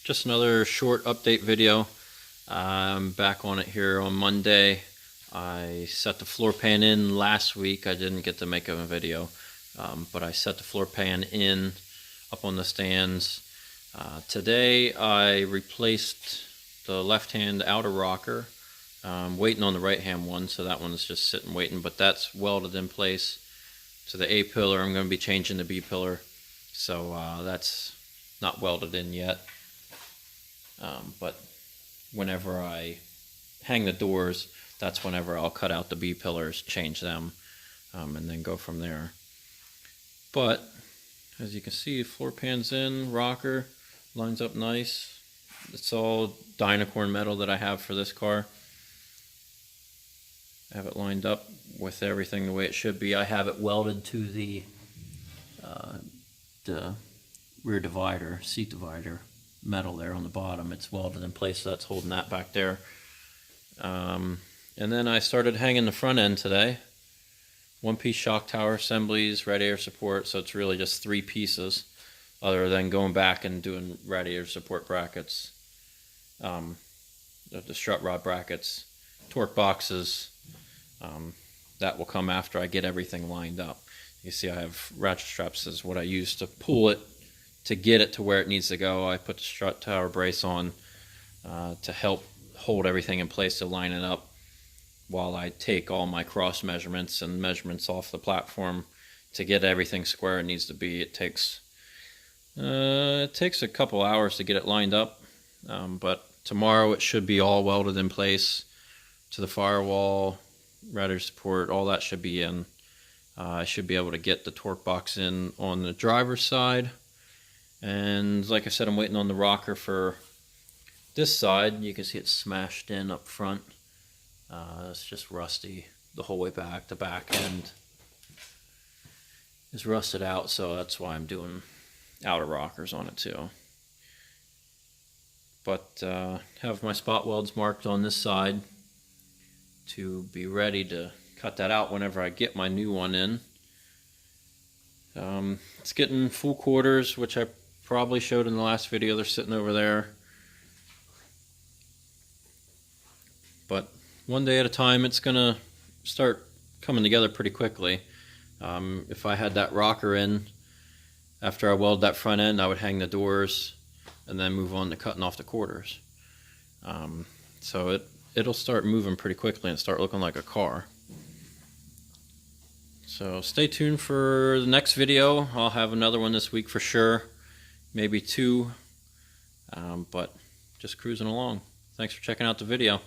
just another short update video. I'm back on it here on Monday. I set the floor pan in last week. I didn't get to make a video, but I set the floor pan in up on the stands. Today I replaced the left hand outer rocker. I'm waiting on the right hand one, so that one's just sitting waiting, but that's welded in place to the A pillar. I'm going to be changing the B pillar, so that's not welded in yet. But whenever I hang the doors, that's whenever I'll cut out the B pillars, change them, and then go from there. But as you can see, floor pan's in, rocker lines up nice. It's all Dynacorn metal that I have for this car. I have it lined up with everything the way it should be. I have it welded to the rear divider, seat divider metal there on the bottom. It's welded in place, so that's holding that back there. And then I started hanging the front end today. One-piece shock tower assemblies, radiator support, so it's really just 3 pieces, other than going back and doing radiator support brackets, the strut rod brackets, torque boxes. That will come after I get everything lined up. You see I have ratchet straps. This is what I use to pull it, to get it to where it needs to go. I put the strut tower brace on to help hold everything in place to line it up while I take all my cross measurements and measurements off the platform to get everything square it needs to be. It takes a couple hours to get it lined up, but tomorrow it should be all welded in place to the firewall, radiator support, all that should be in. I should be able to get the torque box in on the driver's side. And like I said, I'm waiting on the rocker for this side. You can see it's smashed in up front. It's just rusty the whole way back. The back end is rusted out, so that's why I'm doing outer rockers on it too. But have my spot welds marked on this side to be ready to cut that out whenever I get my new one in. It's getting full quarters, which I probably showed in the last video. They're sitting over there. But one day at a time, it's gonna start coming together pretty quickly. If I had that rocker in after I weld that front end, I would hang the doors and then move on to cutting off the quarters. So it'll start moving pretty quickly and start looking like a car. So stay tuned for the next video. I'll have another one this week for sure, maybe 2, but just cruising along. Thanks for checking out the video.